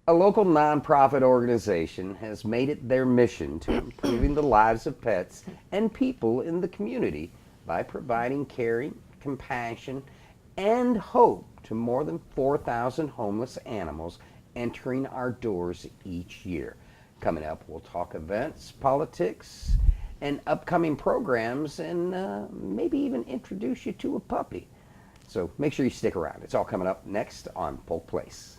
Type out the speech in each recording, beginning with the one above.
A local nonprofit organization has made it their mission to improving the lives of pets and people in the community by providing caring, compassion, and hope to more than 4,000 homeless animals entering our doors each year. Coming up, we'll talk events, politics, and upcoming programs, and maybe even introduce you to a puppy. So make sure you stick around. It's all coming up next on Polk Place.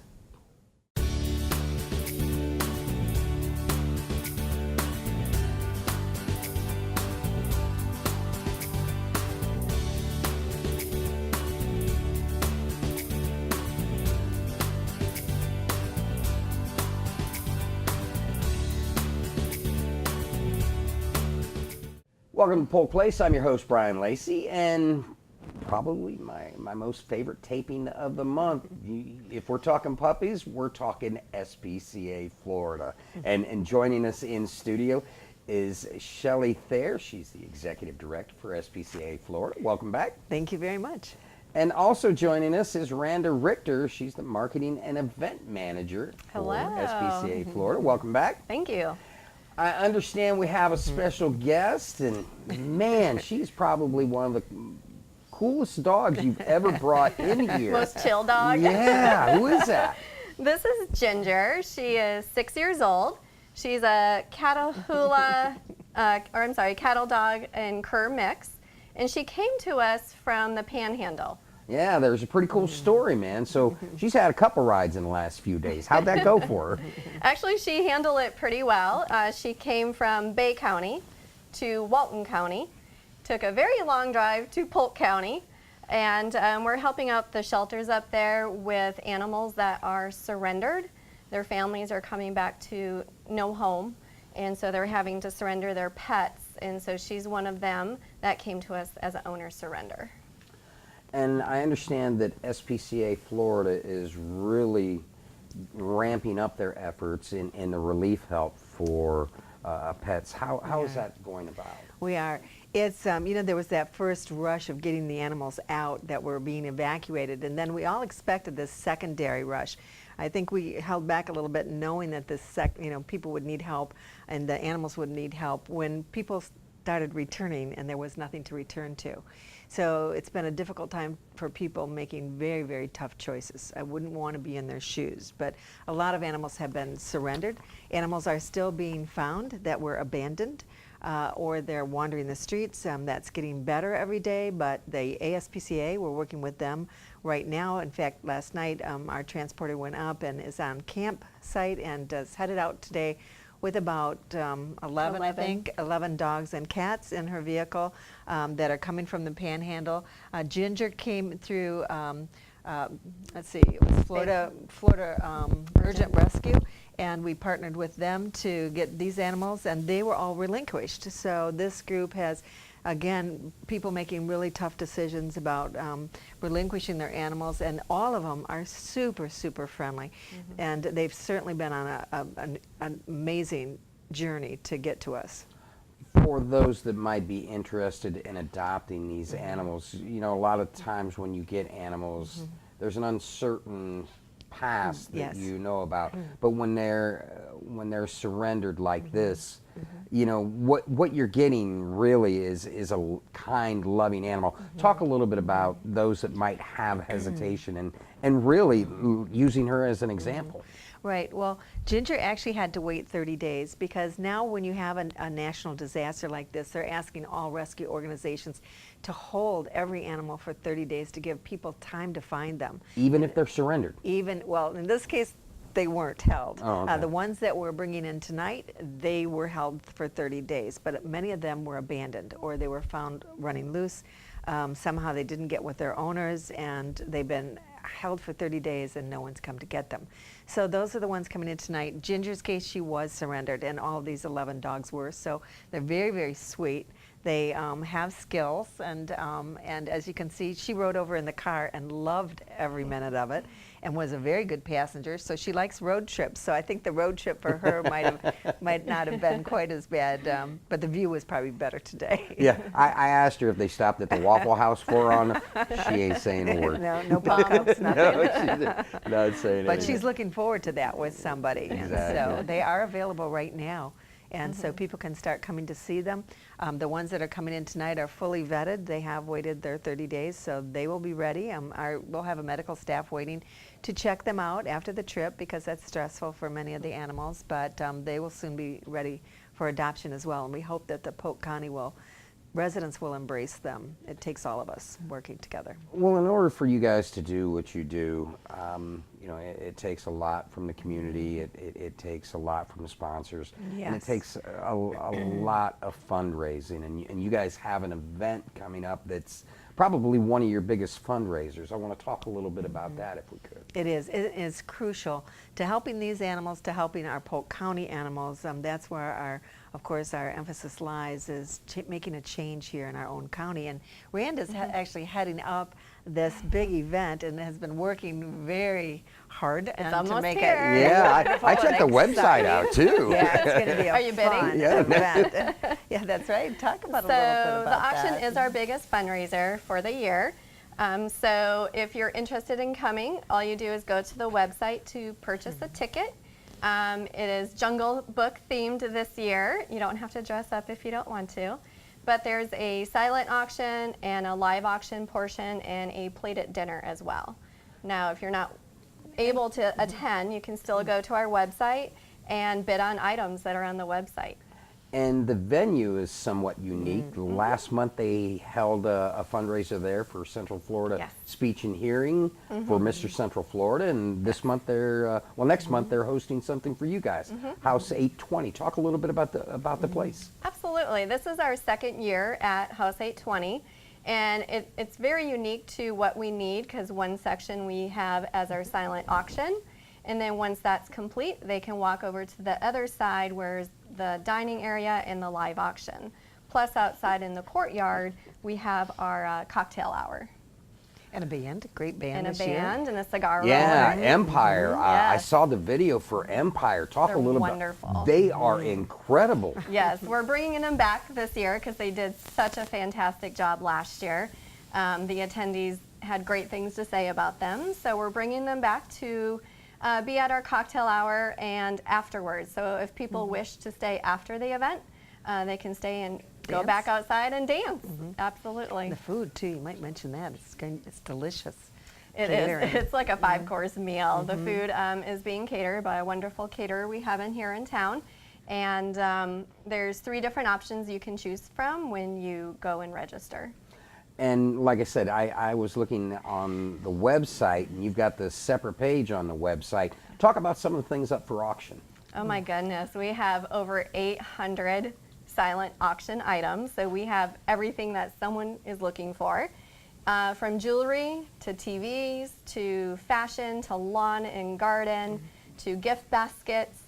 Welcome to Polk Place. I'm your host, Brian Lacey, and probably my most favorite taping of the month. If we're talking puppies, we're talking SPCA Florida. And joining us in studio is Shelley Thayer. She's the executive director for SPCA Florida. Welcome back. Thank you very much. And also joining us is Randa Richter. She's the marketing and event manager for SPCA Florida. Welcome back. Thank you. I understand we have a special guest, and man, she's probably one of the coolest dogs you've ever brought in here. Most chill dog. Yeah, who is that? This is Ginger. She is 6 years old. She's a cattle dog and cur mix, and she came to us from the Panhandle. Yeah, there's a pretty cool story, man. So she's had a couple rides in the last few days. How'd that go for her? Actually, she handled it pretty well. She came from Bay County to Walton County, took a very long drive to Polk County, and we're helping out the shelters up there with animals that are surrendered. Their families are coming back to no home, and so they're having to surrender their pets, and so she's one of them that came to us as an owner surrender. And I understand that SPCA Florida is really ramping up their efforts in the relief help for pets. How is that going about? We are. It's, there was that first rush of getting the animals out that were being evacuated, and then we all expected this secondary rush. I think we held back a little bit knowing that people would need help and the animals would need help when people started returning and there was nothing to return to. So it's been a difficult time for people making very, very tough choices. I wouldn't want to be in their shoes, but a lot of animals have been surrendered. Animals are still being found that were abandoned or they're wandering the streets. That's getting better every day, but the ASPCA, we're working with them right now. In fact, last night our transporter went up and is on campsite and is headed out today with about 11 dogs and cats in her vehicle that are coming from the Panhandle. Ginger came through, it was Florida Urgent Rescue, and we partnered with them to get these animals, and they were all relinquished. So this group has, again, people making really tough decisions about relinquishing their animals, and all of them are super, super friendly. And they've certainly been on an amazing journey to get to us. For those that might be interested in adopting these animals, a lot of times when you get animals, there's an uncertain past that you know about. But when they're surrendered like this, what you're getting really is a kind, loving animal. Talk a little bit about those that might have hesitation and really using her as an example. Right. Well, Ginger actually had to wait 30 days because now when you have a national disaster like this, they're asking all rescue organizations to hold every animal for 30 days to give people time to find them. Even if they're surrendered? Well, in this case, they weren't held. Oh, okay. The ones that we're bringing in tonight, they were held for 30 days, but many of them were abandoned or they were found running loose. Somehow they didn't get with their owners and they've been held for 30 days and no one's come to get them. So those are the ones coming in tonight. Ginger's case, she was surrendered, and all of these 11 dogs were. So they're very, very sweet. They have skills, and as you can see, she rode over in the car and loved every minute of it, and was a very good passenger. So she likes road trips. So I think the road trip for her might not have been quite as bad, but the view was probably better today. Yeah, I asked her if they stopped at the Waffle House for her on. She ain't saying a word. No pop-ups, nothing. No, she's not saying But anything. she's looking forward to that with somebody. And so Exactly. they are available right now. And so people can start coming to see them. The ones that are coming in tonight are fully vetted. They have waited their 30 days, so they will be ready. We'll have a medical staff waiting to check them out after the trip, because that's stressful for many of the animals. But they will soon be ready for adoption as well. And we hope that the Polk County residents will embrace them. It takes all of us working together. Well, in order for you guys to do what you do, it takes a lot from the community. It takes a lot from the sponsors, and it Yes. takes a lot of fundraising. And you guys have an event coming up that's probably one of your biggest fundraisers. I want to talk a little bit about that, if we could. It is crucial to helping these animals, to helping our Polk County animals. That's where of course, our emphasis lies, is making a change here in our own county. And Rand is actually heading up this big event and has been working very hard to almost make here. it. Yeah, wonderful I and checked the website exciting. out too. Yeah, it's going to be a Are you bidding? fun Yeah. event. Yeah, that's right. Talk about a little bit So about the auction that. is our biggest fundraiser for the year. So if you're interested in coming, all you do is go to the website to purchase a ticket. It is Jungle Book themed this year. You don't have to dress up if you don't want to. But there's a silent auction and a live auction portion and a plated dinner as well. Now, if you're not able to attend, you can still go to our website and bid on items that are on the website. And the venue is somewhat unique. Last month they held a fundraiser there for Central Florida Yes. Speech and Hearing for Mr. Central Florida, and this month next month they're hosting something for you guys. House 820. Talk a little bit about the place. Absolutely. This is our second year at House 820, and it's very unique to what we need, because one section we have as our silent auction, and then once that's complete, they can walk over to the other side where the dining area and the live auction. Plus, outside in the courtyard, we have our cocktail hour. And a band, great band And a this year. band and a cigar Yeah, roller. Empire. I Yes. saw the video for Empire. Talk They're a little wonderful. bit. They are incredible. Yes, we're bringing them back this year because they did such a fantastic job last year. The attendees had great things to say about them, so we're bringing them back to be at our cocktail hour and afterwards. So if people wish to stay after the event, they can stay and go Dance. back outside and dance. Absolutely. The food too, you might mention that. It's delicious. It Catering. is. It's like a 5-course meal. The food is being catered by a wonderful caterer we have in here in town. And there's 3 different options you can choose from when you go and register. And like I said, I was looking on the website, and you've got the separate page on the website. Talk about some of the things up for auction. Oh my goodness, we have over 800 silent auction items. So we have everything that someone is looking for, from jewelry to TVs to fashion to lawn and garden to gift baskets.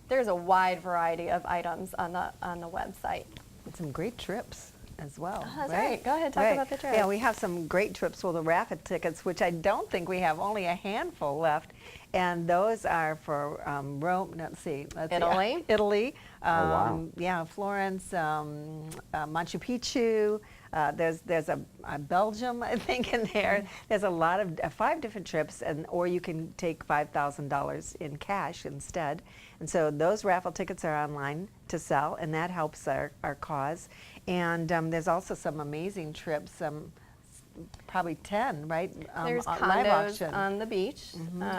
There's a wide variety of items on the website. And some great trips as well. Oh, that's right. Go ahead, talk about the trips. Yeah, we have some great trips for the raffle tickets, which I don't think we have, only a handful left. And those are for Rome, let's see. Italy. Italy. wow. Yeah, Florence, Machu Picchu. There's a Belgium, I think, in there. There's a lot of 5 different trips, or you can take $5,000 in cash instead. And so those raffle tickets are online to sell, and that helps our cause. And there's also some amazing trips, probably 10, right? There's live condos auction. on the beach,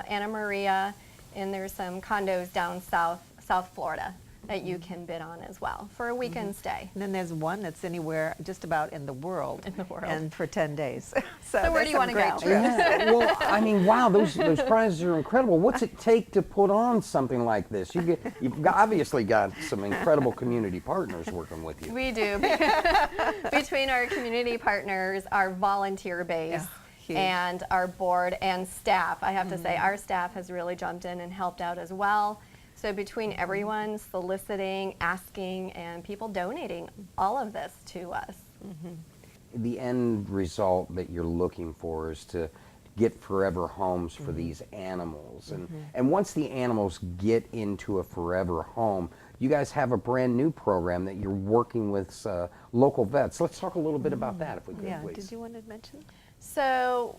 Anna Maria, and there's some condos down South Florida that you can bid on as well for a weekend stay. And then there's one that's anywhere just about in the world. In the world. And for 10 days. So where there's do you some wanna great go? trips. Yeah, well, I mean, wow, those prizes are incredible. What's it take to put on something like this? You've obviously got some incredible community partners working with you. We do. Between our community partners, our volunteer base, Yeah, huge. and our board and staff, I have to say our staff has really jumped in and helped out as well. So between everyone soliciting, asking, and people donating all of this to us. The end result that you're looking for is to get forever homes for these animals. And once the animals get into a forever home, you guys have a brand new program that you're working with local vets. Let's talk a little bit about that, if we could, Yeah, please. did you want to mention? So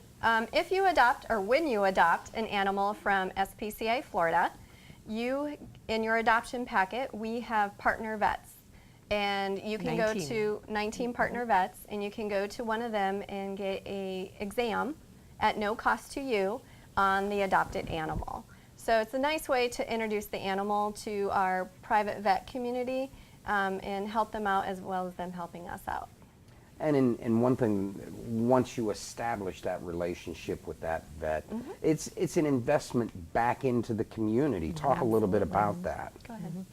if you adopt, or when you adopt an animal from SPCA Florida, in your adoption packet, we have partner vets. And you can 19. go to 19 partner vets, and you can go to one of them and get a exam at no cost to you on the adopted animal. So it's a nice way to introduce the animal to our private vet community and help them out as well as them helping us out. And one thing, once you establish that relationship with that vet, it's an investment back into the community. Talk a little bit about that. Go ahead.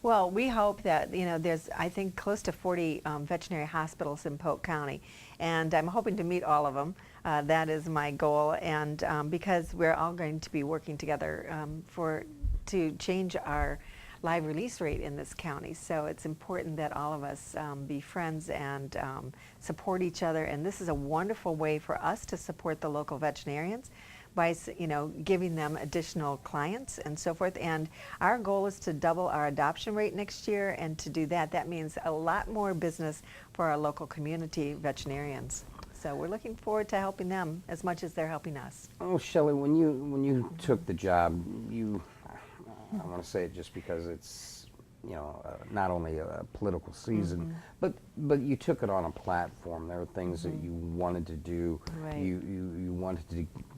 Well, we hope that, there's, I think, close to 40 veterinary hospitals in Polk County, and I'm hoping to meet all of them. That is my goal, and because we're all going to be working together to change our live release rate in this county. So it's important that all of us be friends and support each other, and this is a wonderful way for us to support the local veterinarians by giving them additional clients and so forth. And our goal is to double our adoption rate next year, and to do that, that means a lot more business for our local community veterinarians. So we're looking forward to helping them as much as they're helping us. Oh, Shelley, when you took the job, I want to say it just because it's not only a political season, but you took it on a platform. There were things that you wanted to do. Right. You wanted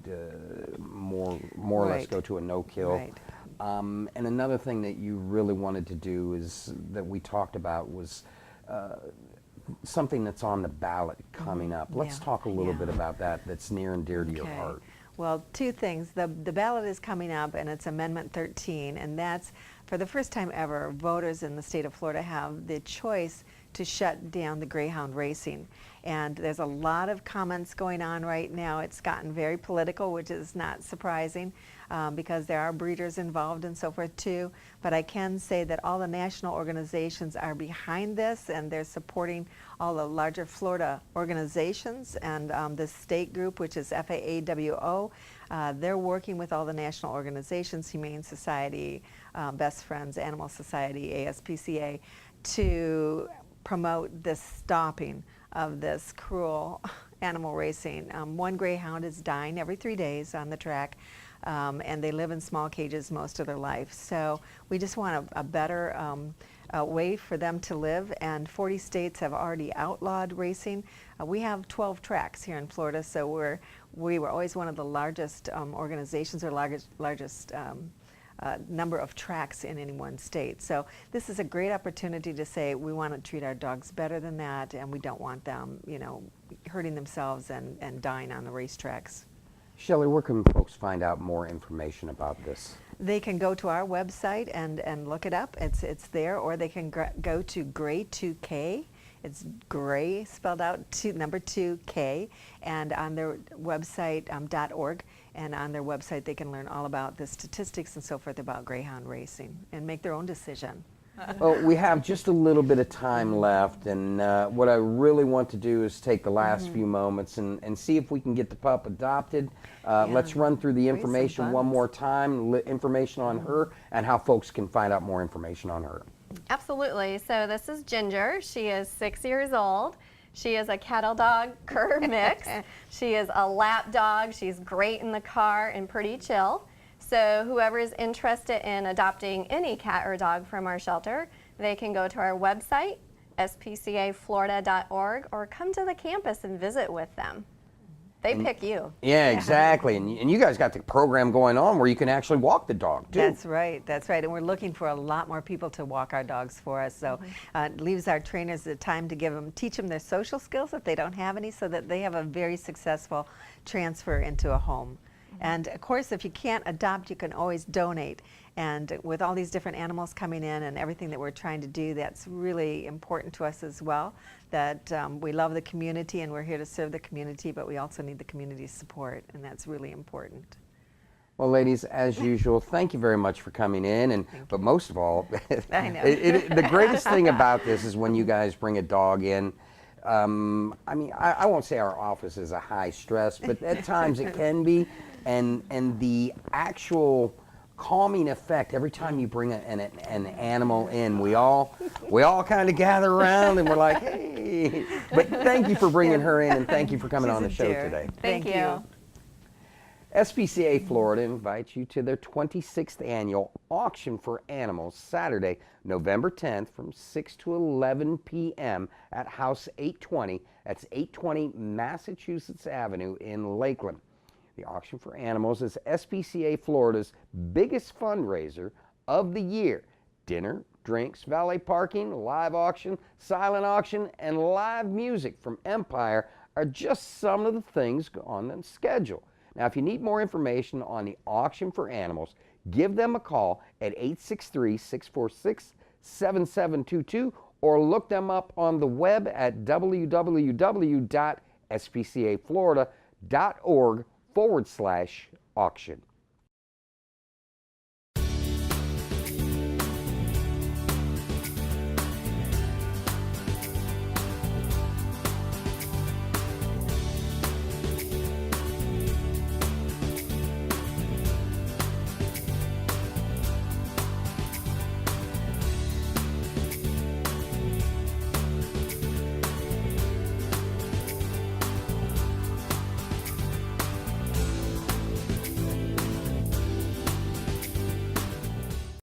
to more or less go to a no-kill. Right. And another thing that you really wanted to do is that we talked about was something that's on the ballot coming up. Let's Yeah. talk a little Yeah. bit about that. That's near and dear to your Okay. heart. Well, two things. The ballot is coming up, and it's Amendment 13, and that's, for the first time ever, voters in the state of Florida have the choice to shut down the greyhound racing. And there's a lot of comments going on right now. It's gotten very political, which is not surprising because there are breeders involved and so forth too. But I can say that all the national organizations are behind this, and they're supporting all the larger Florida organizations, and the state group, which is FAAWO, they're working with all the national organizations, Humane Society, Best Friends, Animal Society, ASPCA, to promote the stopping of this cruel animal racing. One greyhound is dying every 3 days on the track, and they live in small cages most of their life. So we just want a better way for them to live, and 40 states have already outlawed racing. We have 12 tracks here in Florida, so we were always one of the largest organizations, or largest number of tracks in any one state. So this is a great opportunity to say we want to treat our dogs better than that, and we don't want them, hurting themselves and dying on the racetracks. Shelley, where can folks find out more information about this? They can go to our website and look it up. It's there, or they can go to Gray2K. It's Gray spelled out number 2K, and on their website .org, and on their website they can learn all about the statistics and so forth about greyhound racing and make their own decision. Well, we have just a little bit of time left, and what I really want to do is take the last few moments and see if we can get the pup adopted. Let's run through the Raise some information one funds. more time, information on her, and how folks can find out more information on her. Absolutely. So this is Ginger. She is 6 years old. She is a cattle dog cur mix. She is a lap dog. She's great in the car and pretty chill. So whoever is interested in adopting any cat or dog from our shelter, they can go to our website, spcaflorida.org, or come to the campus and visit with them. They pick you. Yeah, exactly. And you guys got the program going on where you can actually walk the dog, too. That's right, that's right. And we're looking for a lot more people to walk our dogs for us. So it leaves our trainers the time to teach them their social skills if they don't have any, so that they have a very successful transfer into a home. And of course, if you can't adopt, you can always donate. And with all these different animals coming in and everything that we're trying to do, that's really important to us as well. That we love the community and we're here to serve the community, but we also need the community's support, and that's really important. Well, ladies, as usual, thank you very much for coming in. And but most of all, I know. the greatest thing about this is when you guys bring a dog in. I mean, I won't say our office is a high stress, but at times it can be. And the actual calming effect every time you bring an animal in, we all kind of gather around and we're like, hey. But thank you for bringing her in, and thank you for coming She's on the a show dear. today. Thank you. SPCA Florida invites you to their 26th annual auction for animals Saturday, November 10th from 6 to 11 p.m. at House 820. That's 820 Massachusetts Avenue in Lakeland. The auction for animals is SPCA Florida's biggest fundraiser of the year. Dinner, drinks, valet parking, live auction, silent auction, and live music from Empire are just some of the things on the schedule. Now, if you need more information on the auction for animals, give them a call at 863-646-7722 or look them up on the web at www.spcaflorida.org/auction.